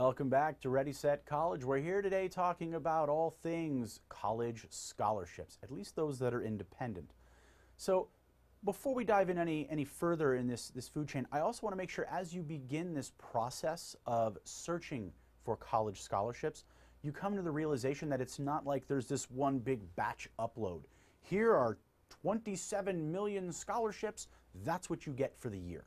Welcome back to Ready Set College. We're here today talking about all things college scholarships, at least those that are independent. So before we dive in any further in this food chain, I also want to make sure as you begin this process of searching for college scholarships, you come to the realization that it's not like there's this one big batch upload. Here are 27 million scholarships. That's what you get for the year.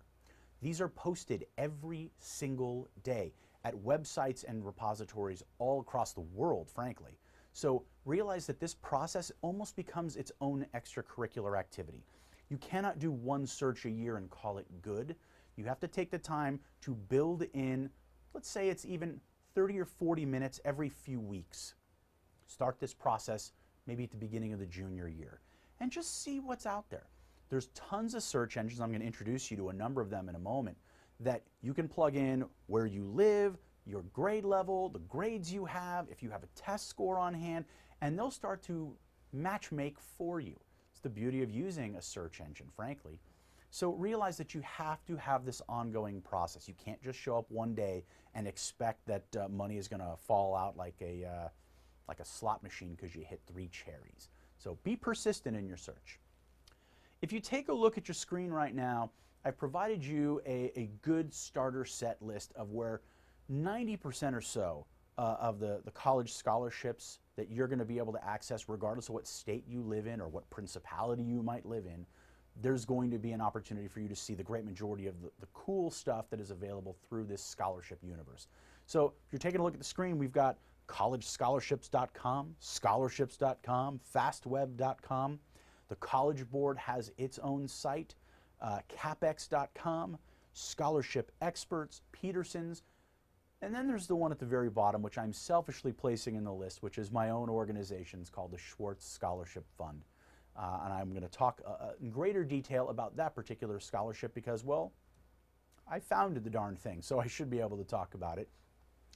These are posted every single day at websites and repositories all across the world, frankly. So realize that this process almost becomes its own extracurricular activity. You cannot do one search a year and call it good. You have to take the time to build in, let's say it's even 30 or 40 minutes every few weeks. Start this process maybe at the beginning of the junior year and just see what's out there. There's tons of search engines. I'm going to introduce you to a number of them in a moment that you can plug in where you live, your grade level, the grades you have, if you have a test score on hand, and they'll start to match make for you. It's the beauty of using a search engine, frankly. So realize that you have to have this ongoing process. You can't just show up one day and expect that money is going to fall out like a slot machine because you hit 3 cherries. So be persistent in your search. If you take a look at your screen right now, I've provided you a good starter set list of where 90% or so of the college scholarships that you're going to be able to access, regardless of what state you live in or what principality you might live in, there's going to be an opportunity for you to see the great majority of the cool stuff that is available through this scholarship universe. So if you're taking a look at the screen, we've got collegescholarships.com, scholarships.com, fastweb.com. The College Board has its own site. CapEx.com, Scholarship Experts, Peterson's, and then there's the one at the very bottom, which I'm selfishly placing in the list, which is my own organization. It's called the Schwartz Scholarship Fund. And I'm going to talk in greater detail about that particular scholarship because, well, I founded the darn thing, so I should be able to talk about it.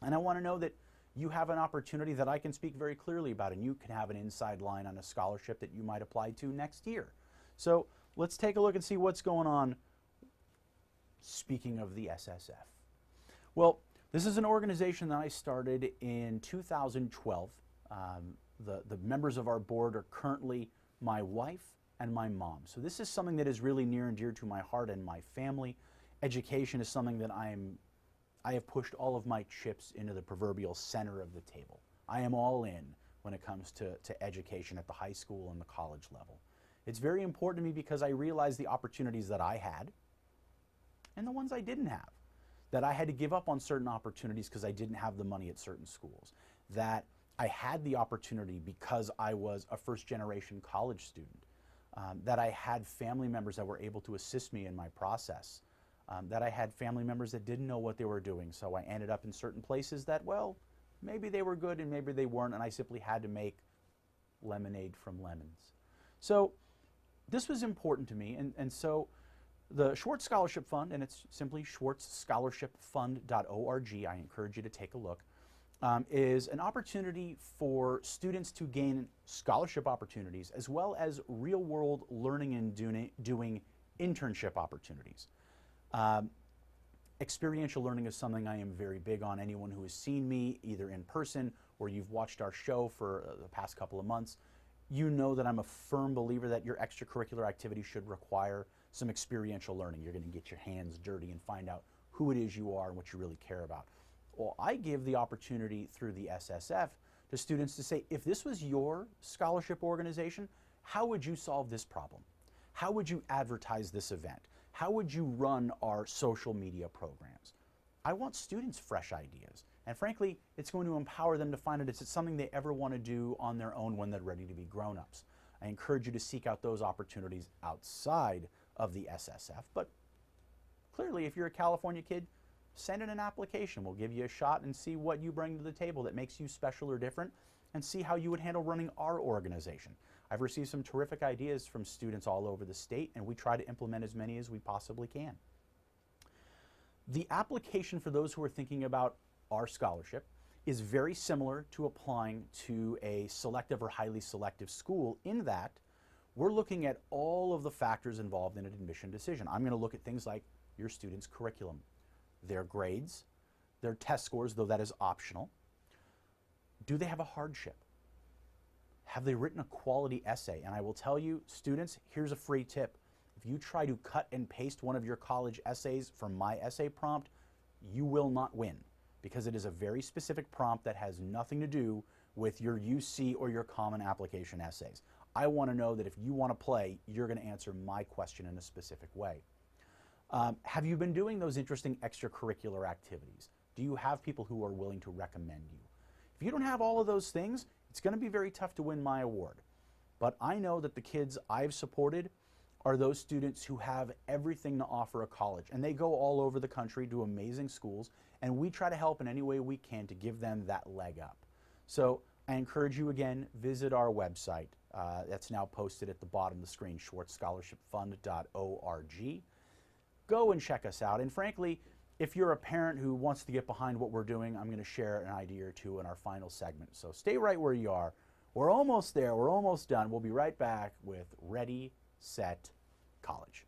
And I want to know that you have an opportunity that I can speak very clearly about, and you can have an inside line on a scholarship that you might apply to next year. So let's take a look and see what's going on. Speaking of the SSF. Well, this is an organization that I started in 2012. The members of our board are currently my wife and my mom. So this is something that is really near and dear to my heart and my family. Education is something that I have pushed all of my chips into the proverbial center of the table. I am all in when it comes to education at the high school and the college level. It's very important to me because I realized the opportunities that I had and the ones I didn't have. That I had to give up on certain opportunities because I didn't have the money at certain schools. That I had the opportunity because I was a first-generation college student. That I had family members that were able to assist me in my process. That I had family members that didn't know what they were doing, so I ended up in certain places that, well, maybe they were good and maybe they weren't, and I simply had to make lemonade from lemons. So this was important to me, and so the Schwartz Scholarship Fund, and it's simply schwartzscholarshipfund.org, I encourage you to take a look, is an opportunity for students to gain scholarship opportunities as well as real-world learning and doing internship opportunities. Experiential learning is something I am very big on. Anyone who has seen me either in person or you've watched our show for the past couple of months, you know that I'm a firm believer that your extracurricular activity should require some experiential learning. You're going to get your hands dirty and find out who it is you are and what you really care about. Well, I give the opportunity through the SSF to students to say, if this was your scholarship organization, how would you solve this problem? How would you advertise this event? How would you run our social media programs? I want students fresh ideas. And frankly, it's going to empower them to find out if it's something they ever want to do on their own when they're ready to be grown-ups. I encourage you to seek out those opportunities outside of the SSF. But clearly, if you're a California kid, send in an application. We'll give you a shot and see what you bring to the table that makes you special or different and see how you would handle running our organization. I've received some terrific ideas from students all over the state, and we try to implement as many as we possibly can. The application for those who are thinking about our scholarship is very similar to applying to a selective or highly selective school in that we're looking at all of the factors involved in an admission decision. I'm going to look at things like your student's curriculum, their grades, their test scores, though that is optional. Do they have a hardship? Have they written a quality essay? And I will tell you, students, here's a free tip. If you try to cut and paste one of your college essays from my essay prompt, you will not win, because it is a very specific prompt that has nothing to do with your UC or your common application essays. I want to know that if you want to play, you're going to answer my question in a specific way. Have you been doing those interesting extracurricular activities? Do you have people who are willing to recommend you? If you don't have all of those things, it's going to be very tough to win my award. But I know that the kids I've supported are those students who have everything to offer a college, and they go all over the country to amazing schools, and we try to help in any way we can to give them that leg up. So I encourage you again, visit our website. That's now posted at the bottom of the screen, schwartzscholarshipfund.org. Go and check us out. And frankly, if you're a parent who wants to get behind what we're doing, I'm going to share an idea or two in our final segment. So stay right where you are. We're almost there. We're almost done. We'll be right back with Ready, Set, College.